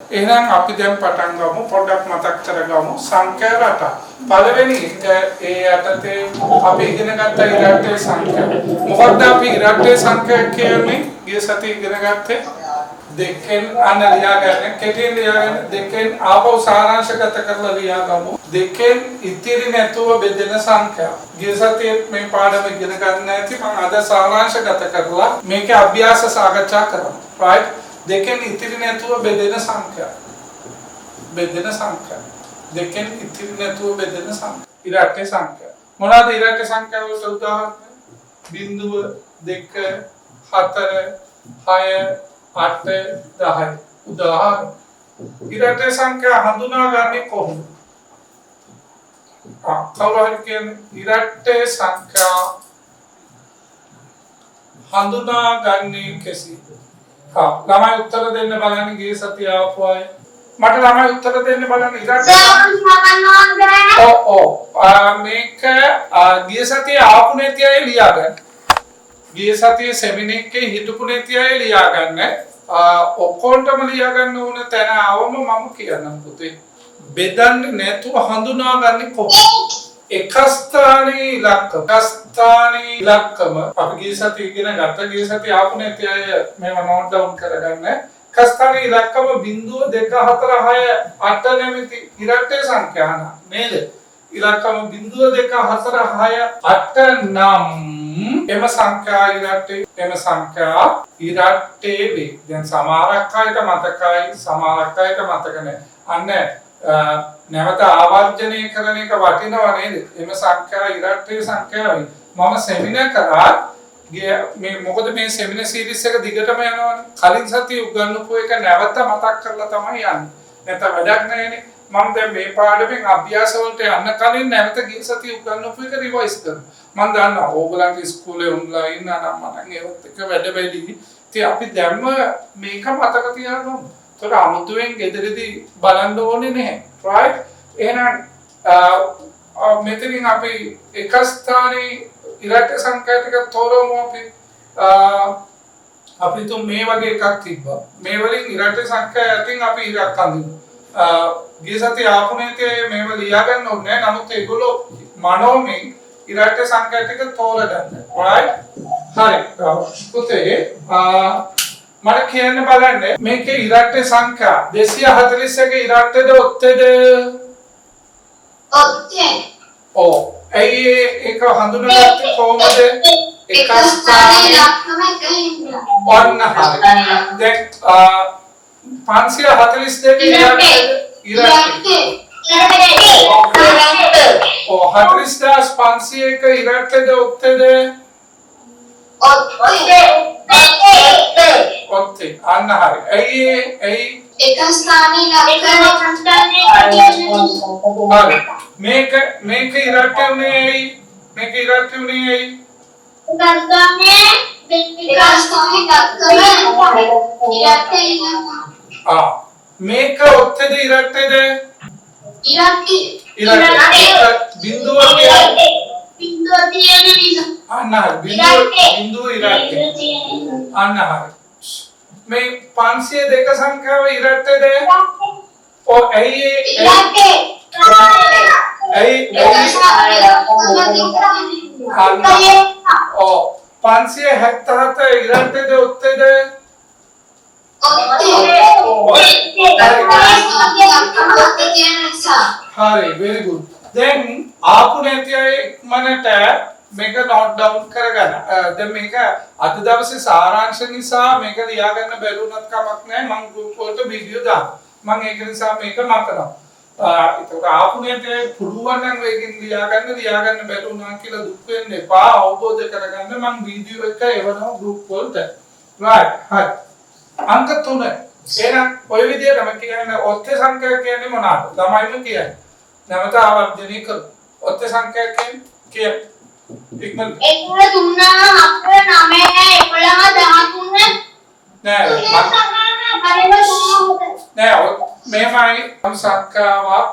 එහෙනම් අපි දැන් පටන් ගමු පොඩ්ඩක් මතක් කරගමු සංඛ්‍යා රට. පළවෙනි ඒ යටතේ අපි ඉගෙන ගත්ත ඉරට්ටේ සංඛ්‍යා. මොකක්ද අපි ඉරට්ටේ සංඛ්‍යා කියන්නේ? ගිය සතියේ ඉගෙන ගත්තේ දෙකෙන් අන්න ලියාගන්න කෙටියෙන් ලියාගන්න දෙකෙන් ආපහු සාරාංශගත කරලා ලියාගමු. දෙකෙන් ඉතිරි නැතුව බෙදෙන සංඛ්‍යා. ගිය සතියේ මේ පාඩම ඉගෙන ගන්න ඇති මම අද සාරාංශගත කරලා මේකේ අභ්‍යාස සාකච්ඡා කරමු. right? දෙකෙන් ඉතිරි නැතුව බෙදෙන සංඛ්‍යා. බෙදෙන සංඛ්‍යා. දෙකෙන් ඉතිරි නැතුව බෙදෙන සංඛ්‍යා. ඉරට්ටේ සංඛ්‍යා. මොනවාද ඉරට්ටේ සංඛ්‍යා වලට උදාහරණ? 0 2 4 6 8 10 උදාහරණ. ඉරට්ටේ සංඛ්‍යා හඳුනාගන්නේ කොහොමද? කවුරු හරි කියන්නේ ඉරට්ටේ සංඛ්‍යා හඳුනාගන්නේ කෙසේද? ළමයි උත්තර දෙන්න බලන්න ගිය සතිය ආපු අය. මට ළමයි උත්තර දෙන්න බලන්න ඉරට්ටේ මේක ගිය සතියේ ආපු නැති අය ලියා ගන්න. ගිය සතියේ සෙමිනාර් එකේ හිටපු නැති අය ලියා ගන්න. ඔක්කොටම ලියා ගන්න ඕන තැන ආවම මම කියන්නම් පුතේ. බෙදන්නේ නැතුව හඳුනාගන්නේ කොහොමද? එක ස්ථානයේ ඉලක්කම අපි ගිය සතියේ ඉගෙන ගත්ත ගිය සතියේ ආපු නැති අය මේව නෝට් ඩවුන් කරගන්න. එක ස්ථානයේ ඉලක්කම 0 2 4 6 8 නැමැති ඉරට්ටේ සංඛ්‍යා නේද? ඉලක්කම 0 2 4 6 8 නම් එම සංඛ්‍යා ඉරට්ටේ වේ. දැන් සමහරක් අයට මතකයි සමහරක් අයට මතක නැහැ. අන්න නැවත ආවර්ජනය කරන එක වටිනවා නේද? එම සංඛ්‍යා ඉරට්ටේ සංඛ්‍යාවයි. මම සෙමිනාර් කරා මේ මොකද මේ සෙමිනාර් සීරීස් එක දිගටම යනවනේ. කලින් සතියේ උගන්වපු එක නැවත මතක් කරලා තමයි යන්නේ. නැත්නම් වැඩක් නැහැනේ. මම දැන් මේ පාඩමෙන් අභ්‍යාස වලට යන්න කලින් නැවත ගිය සතියේ උගන්වපු එක රිවයිස් කරනවා. මම දන්නවා ඕගලන්ගේ ඉස්කෝලේ ඔන්ලයින් නම් මම ඒවත් එක වැඩ වැඩි. ඉතින් අපි දැම්ම මේක මතක තියාගමු. ඒතර අමුතුවෙන් ගෙදරදී බලන්න ඕනේ නැහැ. right? එහෙනම් මෙතනින් අපි එක ස්ථානයේ ඉරට්ටේ සංඛ්‍යා ටික තෝරමු අපි තුන් මේ වගේ එකක් තිබ්බා. මේ වලින් ඉරට්ටේ සංඛ්‍යා යටින් අපි ඉරක් අඳිනවා. ගිය සතියේ ආපු නැති මේව ලියා ගන්න ඕනේ නැහැ. නමුත් ඒගොල්ලෝ මනෝමෙන් ඉරට්ටේ සංඛ්‍යා ටික තෝරගන්න. right? හරි. පුතේ මට කියන්න බලන්න මේකේ ඉරට්ටේ සංඛ්‍යා 241 ඉරට්ටේද ඔත්තේද? ඔත්තේ. ඇයි ඒක හඳුනාගත්තේ කොහොමද? එක ස්ථානයේ ඉලක්කම එක හින්දා. ඔන්න හරි. දැන් 542 ඉරට්ටේ. 40501 ඉරට්ටේද ඔත්තේද? ඔත්තේ. අන්න හරි. ඇයි එක ස්ථානයේ ඉලක්කම හරි. මේක ඉරට්ටේ උනේ ඇයි? මේක ඉරට්ටේ උනේ ඇයි? මේක ඔත්තේද ඉරට්ටේද? බිඳුව තියෙන නිසා. අන්න හරි. බිඳුව ඉරට්ටේ. අන්න හරි. මේ 502 සංඛ්‍යාව ඉරට්ටේද? ඇයි ඉරට්ටේ. ඇයි 577 ඉරට්ටේද ඔත්තේද? හරි, very good. දැන් ආපු නැති අය මනට මේක නෝට් ඩවුන් කරගන්න. දැන් මේක අද දවසේ සාරාංශ නිසා මේක ලියා ගන්න බැරුණත් කමක් නැහැ. මම ගෲප් වලට වීඩියෝ දානවා. මම ඒක නිසා මේක නතරනවා. ඒක ආපු නැති අය පුළුවන් නම් වේගෙන් ලියා ගන්න බැරුණා කියලා දුක් වෙන්න එපා. අවබෝධ කරගන්න මම වීඩියෝ එක එවනවා ගෲප් වලට. right. හරි. අංක 3. එහෙනම් ඔය විදිහටම කියන්නේ ඔත්තේ සංඛ්‍යා කියන්නේ මොනවාද? ළමයිම කියන්නේ. නැවත ආවර්ජනය කර. ඔත්තේ සංඛ්‍යා කියන්නේ ඉක්මන 1 3 4 9 11 13 නෑ මේමයි යම් සංඛ්‍යාවක්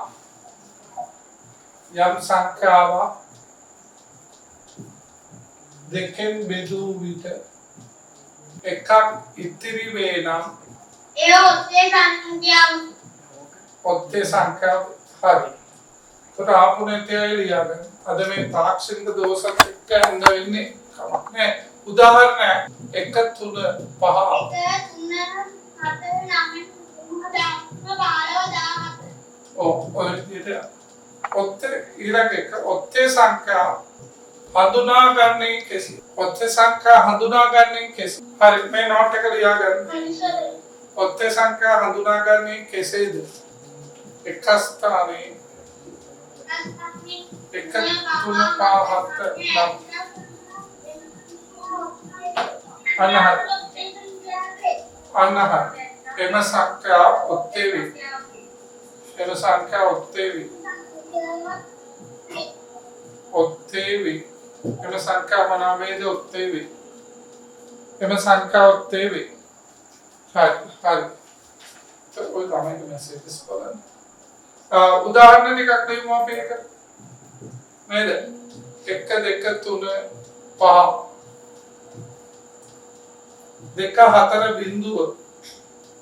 දෙකෙන් බෙදූ විට එකක් ඉතිරි වේ නම් ඒ ඔත්තේ සංඛ්‍යාව ඔත්තේ සංඛ්‍යාව හරි. ඒකට ආපුනේ ලියාගන්න. අද මේ තාක්ෂණික දෝෂත් එක්ක හඳ වෙන්නේ කමක් නෑ. උදාහරණයක් 1 3 5 ඔය විදිහට ඔත්තේ ඊළඟ එක ඔත්තේ සංඛ්‍යාව හඳුනාගන්නේ කෙසේ? ඔත්තේ සංඛ්‍යා හඳුනාගන්නේ කෙසේ? හරි මේ නෝට් එක ලියාගන්න. ඔත්තේ සංඛ්‍යා හඳුනාගන්නේ කෙසේද? එක ස්ථානයේ 1 3 5 7 එම සංඛ්‍යා ඔත්තේ වේ. එම සංඛ්‍යා ඔත්තේ වේ. ඔත්තේ වේ. එම සංඛ්‍යා මනාවේද ඔත්තේ වේ. එම සංඛ්‍යා ඔත්තේ වේ. හරි. ඔය කමෙන්ට් මෙසේජස් බලන්න. උදාහරණ ටිකක් දෙමු අපි එක. නේද? 1 2 3 5 2 4 බිඳුව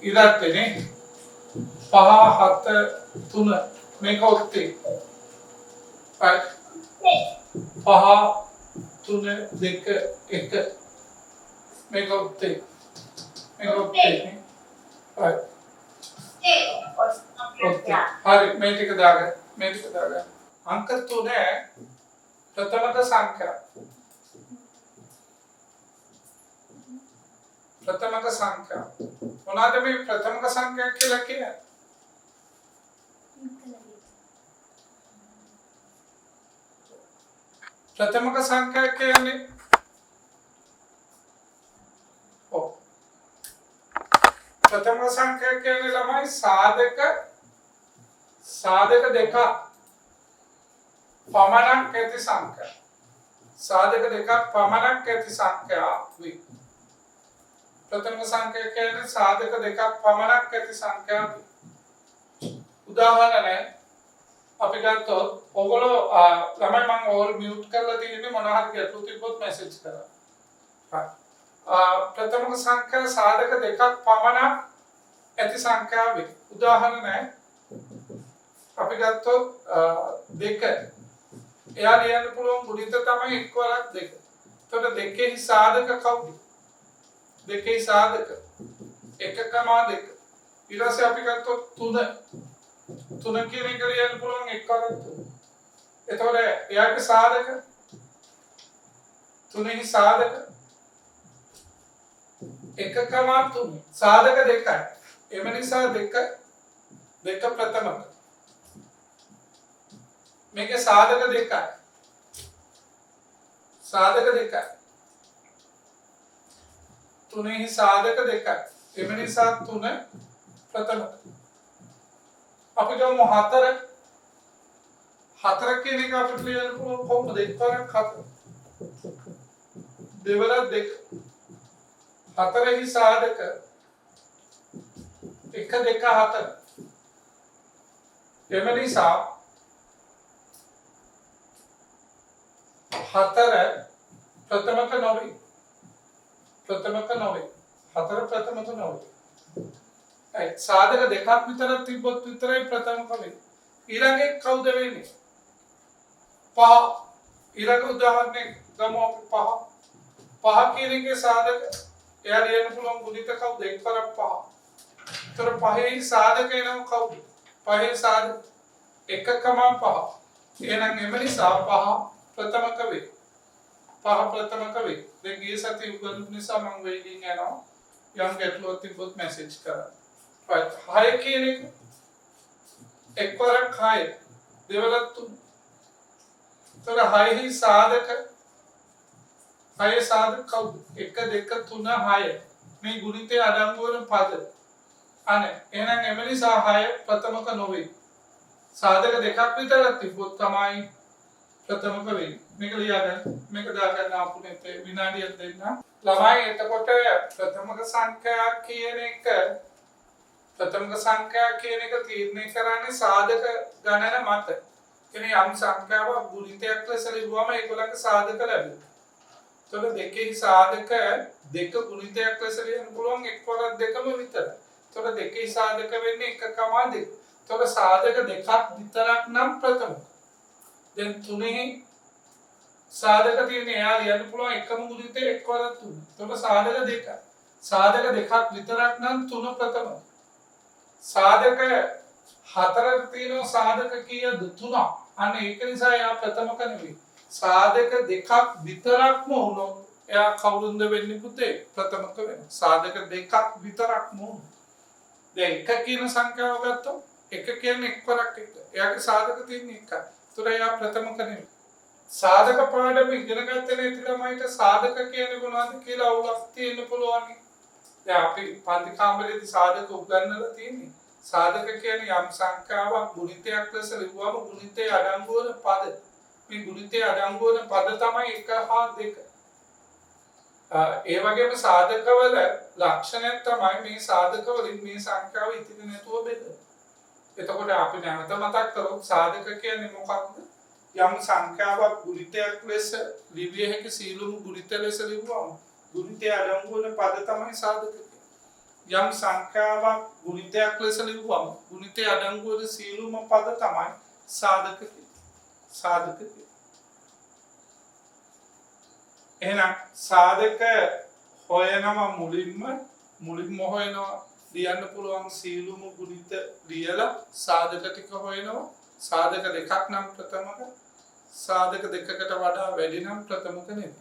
ඉරට්ටනේ 5 7 3 මේක ඔත්තේ. හරි. 5 3 2 1 මේක ඔත්තේ. මේක ඔත්තේ. හරි. හරි මේ ටික දාගන්න. මේ ටික දාගන්න. අංක 3 ප්‍රථමක සංඛ්‍යා. ප්‍රථමක සංඛ්‍යා. මොනවාද මේ ප්‍රථමක සංඛ්‍යා කියලා කියන්නේ? ප්‍රථමක සංඛ්‍යා කියන්නේ ප්‍රථමක සංඛ්‍යා කියන්නේ ළමයි සාධක දෙකක් පමණක් ඇති සංඛ්‍යා. සාධක දෙකක් පමණක් ඇති සංඛ්‍යා වේ. ප්‍රථමක සංඛ්‍යා කියන්නේ සාධක දෙකක් පමණක් ඇති සංඛ්‍යා වේ. උදාහරණයක් අපි ගත්තොත් ඔයගොල්ලෝ ළමයි මම ඕල් මියුට් කරලා තියෙන්නේ මොනවා හරි ගැටලු තිබ්බොත් මැසේජ් කරා. හරි. ප්‍රථමක සංඛ්‍යා සාධක දෙකක් පමණක් ඇති සංඛ්‍යා වේ. උදාහරණයක් අපි ගත්තොත් 2 එයා ලියන්න පුළුවන් ගුණිත තමයි එක් වරක් 2. එතකොට දෙකෙහි සාධක කවුද? දෙකෙහි සාධක 1,2. ඊට පස්සේ අපි ගත්තොත් 3 කියන එක ලියන්න පුළුවන් එක් වරක් 3. එතකොට එයාගේ සාධක 3 සාධක 1,3 සාධක 2යි. එම නිසා 2 ප්‍රථමක. මේකේ සාධක 2යි. සාධක 2යි. 3 සාධක 2යි. එම නිසා 3 ප්‍රථමක. අපි ගමු 4. 4 කියන එක අපිට ලියන්න පුළුවන් කොහොමද? එක්වරක් 4. දෙවල 2. 4 සාධක 1 2 4. එම නිසා 4 ප්‍රථමක නොවේ. ප්‍රථමක නොවේ. 4 ප්‍රථමක නොවේ. සාධක දෙකක් විතර තිබ්බොත් විතරයි ප්‍රථමක වෙන්නේ. ඊළඟේ කවුද වෙන්නේ? 5. ඊළඟ උදාහරණයක් ගමු අපි 5. 5 කියන එකේ සාධක එයා ලියන්න පුළුවන් ගුණිත කවුද? 1 වරක් 5. ඒතර 5 සාධක එනම් කවුද? 5 සාධක 1,5. එහෙනම් එම නිසා 5 ප්‍රථමක වේ. 5 ප්‍රථමක වේ. දැන් ගිය සතිය උගන්වපු නිසා මම වෙයින් යනවා. යම් ගැටලුවක් තිබ්බොත් මැසේජ් කරන්න. right 6 කියන එක 1 වරක් 6 දෙවලක් 3. ඒතර 6 සාධක 6 සාධක කවුද? 1 2 3 6. මේ ගුණිතයේ අඩංගු වන පද. අනේ එහෙනම් එම නිසා 6 ප්‍රථමක නොවේ. සාධක දෙකක් විතරක් තිබ්බොත් තමයි ප්‍රථමක වෙන්නේ. මේක ලියාගන්න. මේක දාගන්න අපුනේ විනාඩියක් දෙන්න. ළමයි එතකොට ප්‍රථමක සංඛ්‍යා කියන එක තීරණය කරන්නේ සාධක ගණන මත. කියන්නේ යම් සංඛ්‍යාවක් ගුණිතයක් ලෙස ලියුවම ඒගොල්ලන්ගේ සාධක ලැබෙනවා. එතකොට දෙකේ සාධක දෙක ගුණිතයක් ලෙස ලියන්න පුළුවන් එක් වරක් දෙකම විතරයි. තොර දෙකේ සාධක වෙන්නේ 1,2. තොර සාධක දෙකක් විතරක් නම් ප්‍රථම. දැන් 3 සාධක තියෙන එයා ලියන්න පුළුවන් එකම ගුණිතය එක්වරක් 3. තොර සාධක දෙක. සාධක දෙකක් විතරක් නම් 3 ප්‍රථම. සාධක හතරක් තියෙනවා සාධක කීයද 3. අන්න ඒක නිසා එයා ප්‍රථමක නෙවෙයි. සාධක දෙකක් විතරක්ම වුණොත් එයා කවුරුන්ද වෙන්නේ පුතේ? ප්‍රථමක වෙනවා. සාධක දෙකක් විතරක්ම වුණොත්. දැන් 1 කියන සංඛ්‍යාව ගත්තොත් 1 කියන්නේ එක්වරක් එක. එයාගේ සාධක තියෙන්නේ 1යි. ඒතර එයා ප්‍රථමක නෙවෙයි. සාධක පාඩම ඉගෙන ගත්තේ නැති ළමයිට සාධක කියන්නේ මොනවද කියලා අවුලක් තියෙන්න පුළුවන්. දැන් අපි පන්ති කාමරේදී සාධක උගන්වලා තියෙන්නේ. සාධක කියන්නේ යම් සංඛ්‍යාවක් ගුණිතයක් ලෙස ලිව්වම ගුණිතයේ අඩංගු වන පද. මේ ගුණිතයේ අඩංගු වන පද තමයි 1 හා 2. ඒ වගේම සාධකවල ලක්ෂණයක් තමයි මේ සාධකවලින් මේ සංඛ්‍යාව ඉතිරි නැතුව බෙදෙන. එතකොට අපි නැවත මතක් කරොත් සාධක කියන්නේ මොකක්ද? යම් සංඛ්‍යාවක් ගුණිතයක් ලෙස ලිවිය හැකි සීලුම ගුණිත ලෙස ලිව්වම ගුණිතයේ අඩංගු වන පද තමයි සාධක කියන්නේ. යම් සංඛ්‍යාවක් ගුණිතයක් ලෙස ලිව්වම ගුණිතයේ අඩංගු වන සීලුම පද තමයි සාධක කියන්නේ. සාධක කියන්නේ. එහෙනම් සාධක හොයනවා මුලින්ම හොයනවා ලියන්න පුළුවන් සීලුම ගුණිත ලියලා සාධක ටික හොයනවා. සාධක දෙකක් නම් ප්‍රථමක, සාධක දෙකකට වඩා වැඩි නම් ප්‍රථමක නෙවෙයි.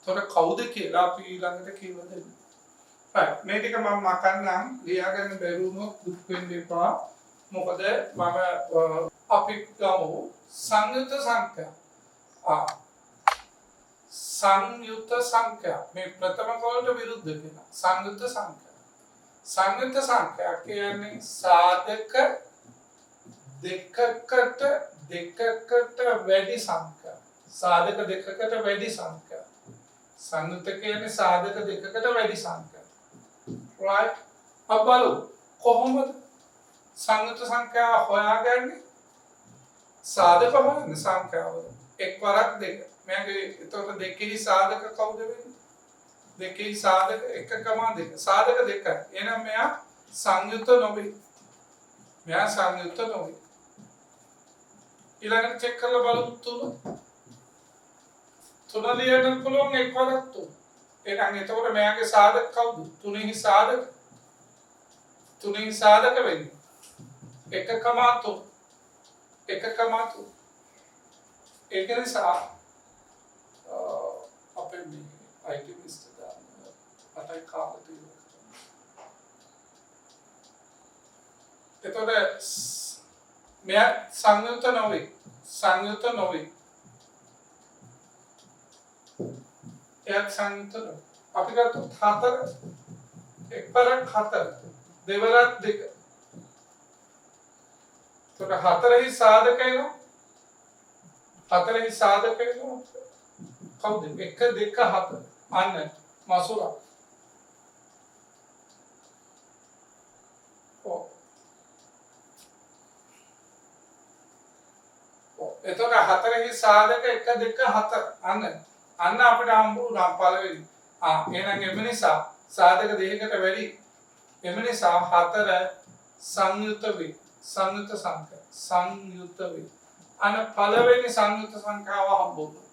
ඒතොර කවුද කියලා අපි ඊළඟට කියවද දෙන්න. හරි. මේ ටික මම මකන්නම් ලියාගන්න බැරි වුණොත් දුක් වෙන්න එපා. මොකද මම අපි ගමු සංයුත සංඛ්‍යා. සංයුත සංඛ්‍යා මේ ප්‍රථමක වලට විරුද්ධ කියලා. සංයුත සංඛ්‍යා. සංයුත සංඛ්‍යා කියන්නේ සාධක දෙකකට වැඩි සංඛ්‍යා. සාධක දෙකකට වැඩි සංඛ්‍යා. සංයුත කියන්නේ සාධක දෙකකට වැඩි සංඛ්‍යා. right? අපලු කොහොමද සංයුත සංඛ්‍යා හොයාගන්නේ? සාධක හොයන්නේ සංඛ්‍යාවල. එක්වරක් දෙක. මගේ එතකොට දෙකේ සාධක කවුද වෙන්නේ? දෙකේ සාධක 1,2. සාධක දෙකයි. එහෙනම් මෙයා සංයුත නොවේ. මෙයා සංයුත නොවේ. ඊළඟට චෙක් කරලා බලමු 3. 3 ලියන්න පුළුවන් එක්වරක් 3. එහෙනම් එතකොට මෙයාගේ සාධක කවුද? 3 සාධක. 3 සාධක වෙන්නේ 1,3. 1,3. ඒක නිසා අපේ මේ IT මිස්ටර් දාන්න අතයි කාලේ තියෙනවා. එතකොට මෙයා සංයුත නොවේ. සංයුත නොවේ. එයාත් සංයුත නොවේ. අපි ගත්තොත් 4 එක්වරක් 4 දෙවරක් 2. එතකොට 4 සාධක එනවා. 4 සාධක එනවා. කවුද? 1 2 4. අන්න මසුරා. එතකොට 4 සාධක 1 2 4. අන්න අපිට හම්බ වුණා පළවෙනි. එහෙනම් එම නිසා සාධක දෙකකට වැඩි. එම නිසා 4 සංයුත වේ. සංයුත සංඛ්‍යා. සංයුත වේ. අන්න පළවෙනි සංයුත සංඛ්‍යාව හම්බ වුණා.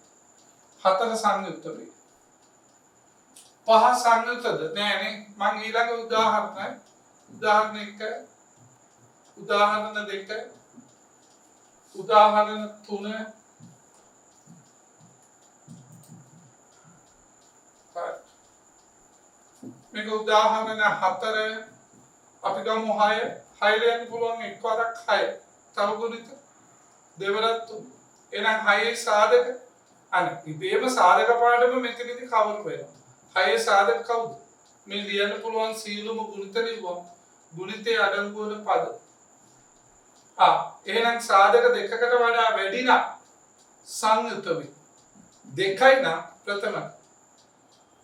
4 සංයුක්ත වේ. 5 සංයුක්තද නෑනේ. මම ඊළඟ උදාහරණ 1 උදාහරණ 2 උදාහරණ 3 මේක උදාහරණ 4 අපි ගමු 6 ලියන්න පුළුවන් එක්වරක් 6 තව ගුණිත දෙවරක් 3. එහෙනම් 6 සාධක අන්න ඉබේම සාධක පාඩම මෙතනදී කවර් වෙනවා. 6 සාධක කවුද? මේ ලියන්න පුළුවන් සීලුම ගුණිත ලිව්වම ගුණිතයේ අඩංගු වන පද. එහෙනම් සාධක දෙකකට වඩා වැඩි නම් සංයුත වේ. දෙකයි නම් ප්‍රථම.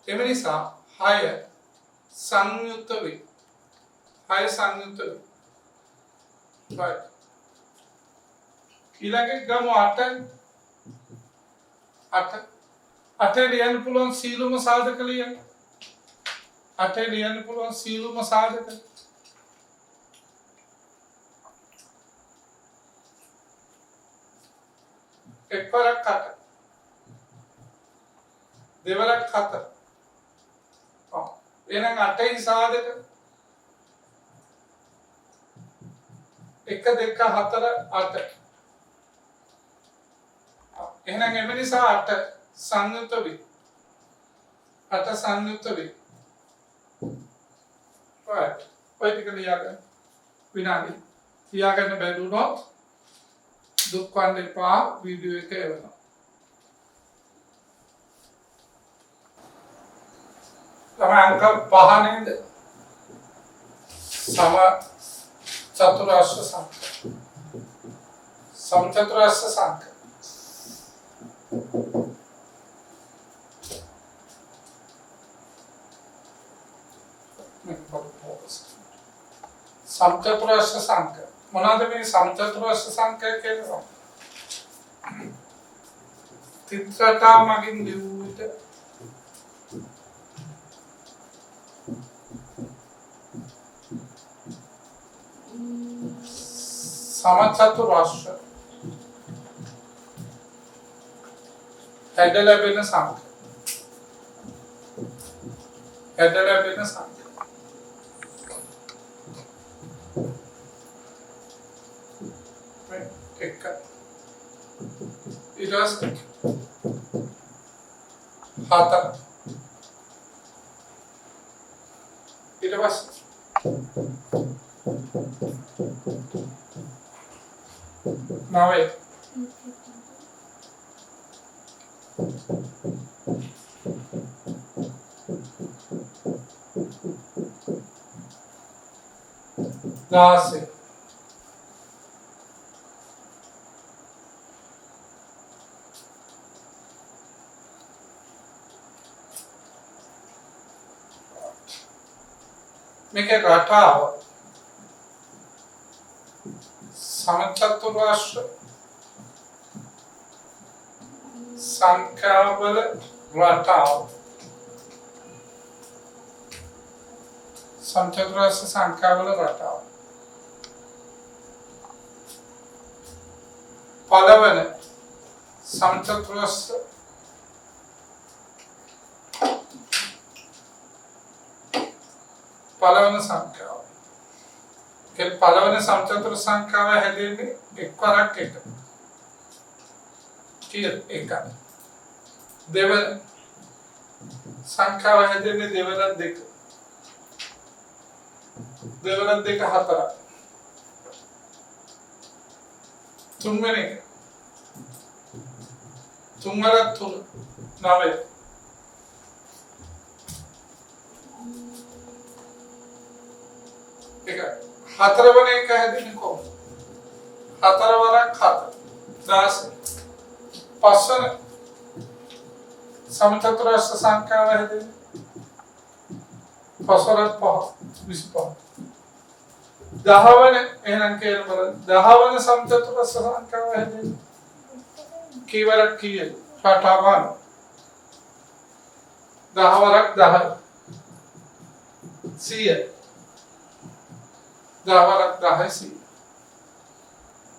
එම නිසා 6 සංයුත වේ. 6 සංයුත වේ. right. ඊළඟට ගමු 8 ලියන්න පුළුවන් සීලුම සාධක ලියන්න. 8 ලියන්න පුළුවන් සීලුම සාධක. එක්වරක් 8 දෙවරක් 4 එහෙනම් 8යි සාධක 1 2 4 8 එහෙනම් එම නිසා 8 සංයුක්ත වේ 8 සංයුක්ත වේ right ඔය ටික ලියාගන්න විනාඩි තියාගන්න බැලුනොත් දුක් වන්න එපා වීඩියෝ එක එවනවා තමයි අංක 5 නේද සම චතුරාර්ය සංඛ්‍යා සමචතුරාර්ය සංඛ්‍යා සමචතුරාර්ය සංඛ්‍යා මොනවාද මේ සමචතුරාර්ය සංඛ්‍යා කියන්නේ චිත්‍රතා මගින් ලියුවිට සමචතුරාර්ය හැඩ ලැබෙන සංඛ්‍යා හැඩ ලැබෙන සංඛ්‍යා එක ඊට පස්සේ 7 ඊට පස්සේ 9 10 මේකේ රටාව සමචතුරාර්ය සංඛ්‍යාවල රටාව සමචතුරාර්ය සංඛ්‍යාවල රටාව පළවෙනි සමචතුරාර්ය පළවෙනි සංඛ්‍යාව ඒ පළවෙනි සමචතුර සංඛ්‍යාව හැදෙන්නේ එක්වරක් එක කීයද එක දෙවන සංඛ්‍යාව හැදෙන්නේ දෙවරක් දෙක දෙවරක් දෙක හතරක් තුන්වෙනි එක තුන්වරක් තුන 9 එක හතරවන එක හැදෙන්නේ කොහොමද? හතරවරක් 4 10 පස්වන සමචතුරාර්ය සංඛ්‍යාව හැදෙන්නේ පස්වරක් 5 25 දහවන එහෙනම් කියලා බලන්න දහවන සමචතුරාර්ය සංඛ්‍යාව හැදෙන්නේ කීවරක් කීයද? රටාවන දහවරක් 10 100 දහවරක් 10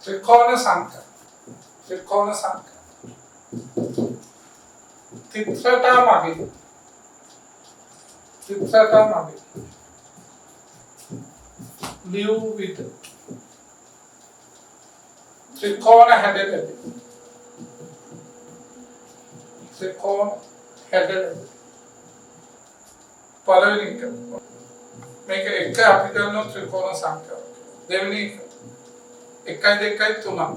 ත්‍රිකෝණ සංඛ්‍යා චිත්‍රතා මගින් ලියු විට ත්‍රිකෝණ හැඩ ලැබේ පළවෙනි එක මේක එක අපි කරන ත්‍රිකෝණ සංඛ්‍යාව දෙවෙනි එක 1 2 3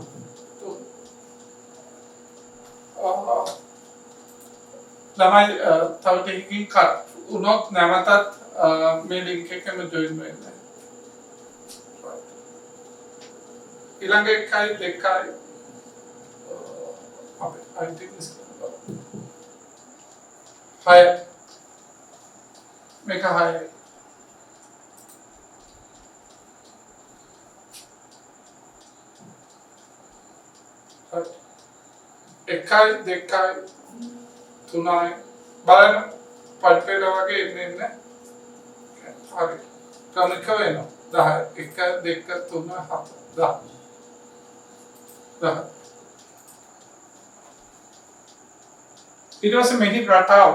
ළමයි තව ටිකකින් කට් උනොත් නැවතත් මේ ලින්ක් එකෙම ජොයින් වෙන්න ඊළඟ 1 2 අපි අයිති හය මේක 6 එකයි දෙකයි තුනයි බලන්න පට්ටේල වගේ එන්නේ හරි ක්‍රමික වෙනවා 10 1 2 3 4 10 ඊට පස්සේ මෙහි රටාව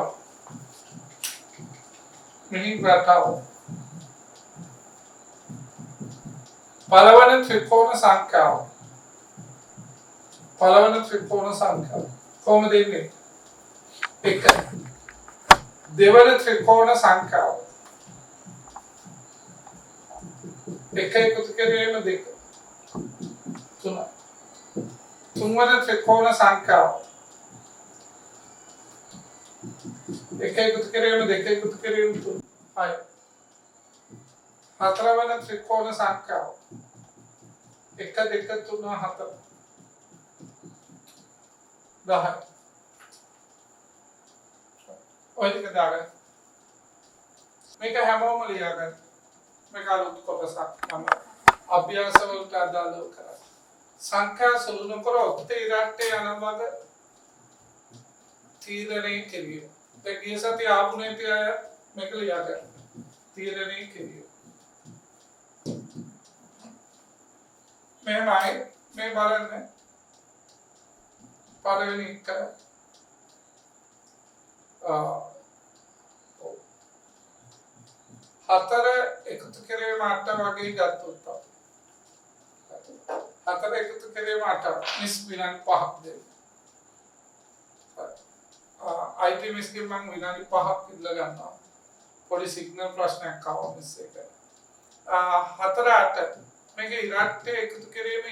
පළවන ත්‍රිකෝණ සංඛ්‍යාව කොහොමද එන්නේ? 1 දෙවන ත්‍රිකෝණ සංඛ්‍යාව 1 එකතු කිරීම 2 3 තුන්වන ත්‍රිකෝණ සංඛ්‍යාව 1 එකතු කිරීම 2 එකතු කිරීම 3 හතරවන ත්‍රිකෝණ සංඛ්‍යාව 1 2 3 4 10 ඔය ටික දාගන්න. මේක හැමෝම ලියාගන්න. මේක අලුත් කොටසක් මම අභ්‍යාස වලට අදාළව කරා. සංඛ්‍යා සුළු නොකර ඔත්තේ ඉරට්ටේ යන බව තීරණය කෙරියෝ. ඒ ගිය සතිය ආපුනේ තිය මේක ලියාගන්න. තීරණය කෙරියෝ. මෙහෙමයි මේ බලන්න. පළවෙනි එක හතර එකතු කිරීම 8 වගේ ගත්තොත් හතර එකතු කිරීම 8 මිස් විනාඩි 5ක් දෙන්න. IT මිස් ගෙන් මම විනාඩි 5ක් ඉල්ල ගන්නවා. පොඩි සිග්නල් ප්‍රශ්නයක් ආවා මිස් එක. 4 8 මේක ඉරට්ටේ එකතු කිරීම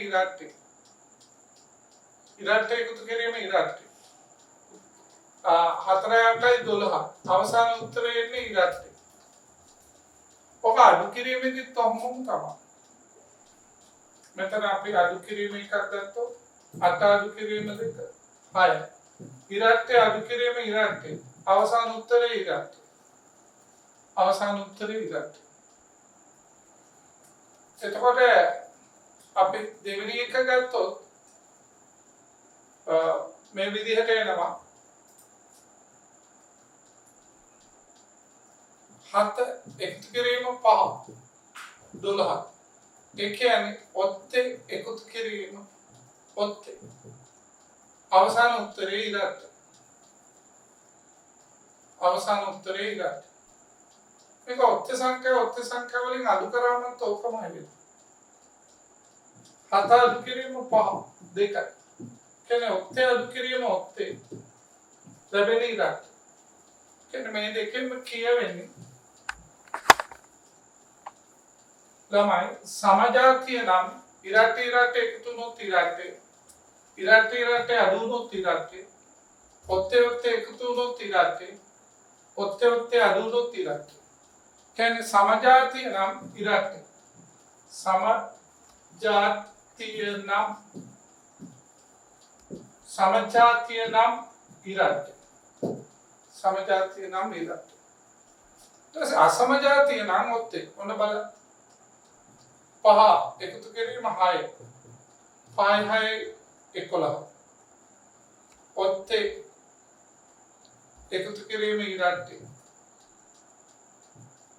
ඉරට්ටේ එකතු කිරීම ඉරට්ටේ 4 8යි 12 අවසාන උත්තරේ එන්නේ ඉරට්ටේ. ඔක අඩු කිරීමේදීත් ඔහොමම තමයි. මෙතන අපි අඩු කිරීම එකක් ගත්තොත් 8 අඩු කිරීම 2 6 ඉරට්ටේ අඩු කිරීම ඉරට්ටේ අවසාන උත්තරේ ඉරට්ටේ එතකොට අපි දෙවෙනි එක ගත්තොත් මේ විදිහට එනවා 7 එකතු කිරීම 5 12 ඒ කියන්නේ ඔත්තේ එකතු කිරීම ඔත්තේ අවසාන උත්තරේ ඉරට්ටේ මේක ඔත්තේ සංඛ්‍යා වලින් අඩු කරාම තෝකමයි වෙන්නේ 7 අඩු කිරීම 5 2 කියන්නේ ඔත්තේ අඩු කිරීම ඔත්තේ ලැබෙන ඉරට්ටේ කියන්නේ මේ දෙකෙන්ම කියවෙන්නේ ළමයි සමජාතිය නම් ඉරට්ටේ එකතු වුණොත් ඉරට්ටේ අඩු වුණොත් ඉරට්ටේ ඔත්තේ එකතු වුණොත් ඉරට්ටේ ඔත්තේ අඩු වුණොත් ඉරට්ටේ කියන්නේ සමජාතිය නම් ඉරට්ටේ සමජාතිය නම් ඉරට්ටේ අසමජාතිය නම් ඔත්තේ ඔන්න බලන්න 5 එකතු කිරීම 6 5 11 ඔත්තේ එකතු කිරීම ඉරට්ටේ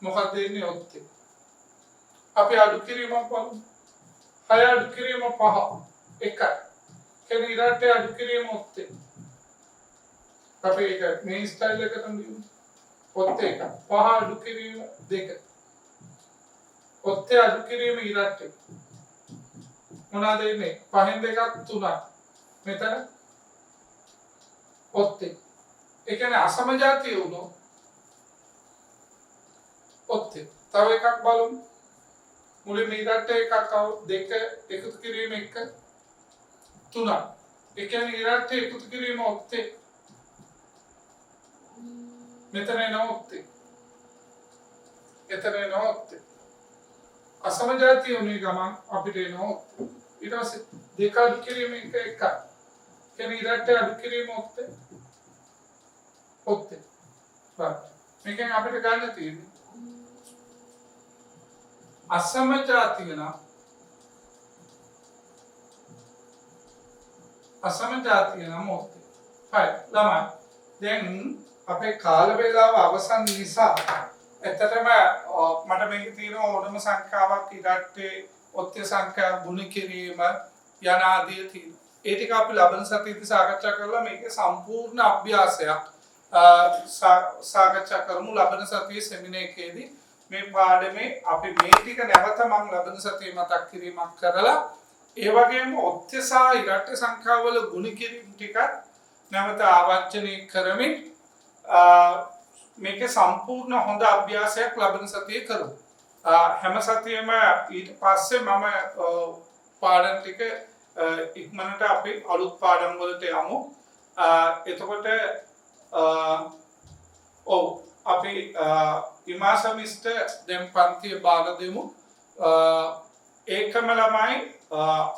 මොකක්ද එන්නේ ඔත්තේ අපි අඩු කිරීමක් බලමු 6 අඩු කිරීම 5 1 කියන්නේ ඉරට්ටේ අඩු කිරීම ඔත්තේ අපි ඒක මේ ස්ටයිල් එකටම ලියමු ඔත්තේ 1 5 අඩු කිරීම 2 ඔත්තේ අඩු කිරීම ඉරට්ටේ මොනවාද එන්නේ 5න් 2ක් 3ක් මෙතන ඔත්තේ ඒ කියන්නේ අසමජාතිය වුණොත් ඔත්තේ තව එකක් බලමු මුලින්ම ඉරට්ටේ එකක් ආව 2 එකතු කිරීම 1 3 ඒ කියන්නේ ඉරට්ටේ එකතු කිරීම ඔත්තේ මෙතන එනවා ඔත්තේ අසමජාතිය වුණේ ගමන් අපිට එනවා ඊට පස්සේ 2 අඩු කිරීම 1 කියන්නේ ඉරට්ටේ අඩු කිරීම ඔත්තේ මේකෙන් අපිට ගන්න තියෙන්නේ අසමජාතිය නම් ඔත්තේ හරි ළමයි දැන් අපේ කාල වේලාව අවසන් නිසා එතනම මට මේක තියෙන ඕනම සංඛ්‍යාවක් ඉරට්ටේ ඔත්තේ සංඛ්‍යා ගුණ කිරීම යන ආදී තියෙනවා ඒ ටික අපි ලබන සතියේදී සාකච්ඡා කරලා මේකේ සම්පූර්ණ අභ්‍යාසයක් සාකච්ඡා කරමු ලබන සතියේ සෙමිනාර් එකේදී. මේ පාඩමේ අපි මේ ටික නැවත මම ලබන සතියේ මතක් කිරීමක් කරලා ඒ වගේම ඔත්ත්‍ය සහ ඉරට්ට සංඛ්‍යාවල ගුණ කිරීම ටිකත් නැවත ආවර්ජනය කරමින් මේකේ සම්පූර්ණ හොඳ අභ්‍යාසයක් ලබන සතියේ කරමු. හැම සතියෙම ඊට පස්සේ මම පාඩම් ටික ඉක්මනට අපි අලුත් පාඩම් වලට යමු. එතකොට අපි ඉමාසමිස්ට දැන් පන්තිය බාර දෙමු. ඒකම ළමයි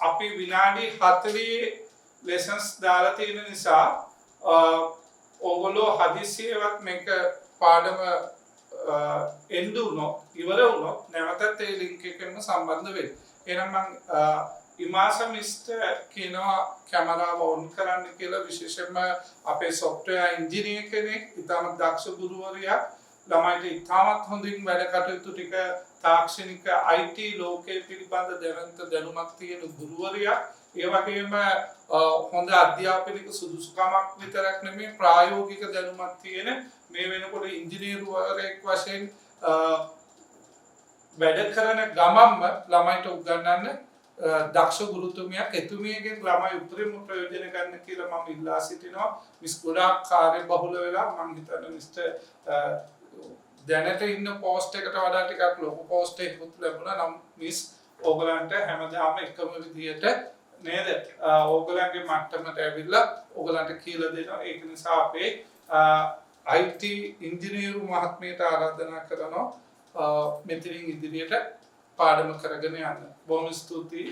අපි විනාඩි 40 ලෙසන්ස් දාලා තියෙන නිසා ඕගොල්ලෝ හදිසියෙවත් මේක පාඩම එන්ඩ් වුණොත් ඉවර වුණොත් නැවතත් ඒ ලින්ක් එකෙන්ම සම්බන්ධ වෙන්න. එහෙනම් මම ඉමාසමිස්ට කියනවා කැමරාව ඔන් කරන්න කියලා. විශේෂයෙන්ම අපේ software engineer කෙනෙක් ඉතාමත් දක්ෂ ගුරුවරයා ළමයිට ඉතාමත් හොඳින් වැඩ කටයුතු ටික තාක්ෂණික IT ලෝකයේ පිළිබඳ දැනුමක් තියෙන ගුරුවරයා. ඒ වගේම හොඳ අධ්‍යාපනික සුදුසුකමක් විතරක් නෙමෙයි ප්‍රායෝගික දැනුමක් තියෙන මේ වෙනකොට ඉංජිනේරුවරයෙක් වශයෙන් වැඩ කරන ගමම්ම ළමයිට උගන්වන්න දක්ෂ ගුරුතුමියක් එතුමියගෙන් ළමයි උපරිම ප්‍රයෝජන ගන්න කියලා මම ඉල්ලා සිටිනවා. මිස් ගොඩාක් කාර්යබහුල වෙලා මම හිතන්නේ මිස්ටර් දැනට ඉන්න පෝස්ට් එකට වඩා ටිකක් ලොකු පෝස්ට් එකකුත් ලැබුණා. නම් මිස් ඕගලන්ට හැමදාම එකම විදියට නේද ඕගලන්ගේ මට්ටමට ඇවිල්ලා ඕගලන්ට කියලා දෙනවා. ඒක නිසා අපේ IT ඉංජිනේරු මහත්මියට ආරාධනා කරනවා මෙතනින් ඉදිරියට පාඩම කරගෙන යන්න. බොහොම ස්තුතියි.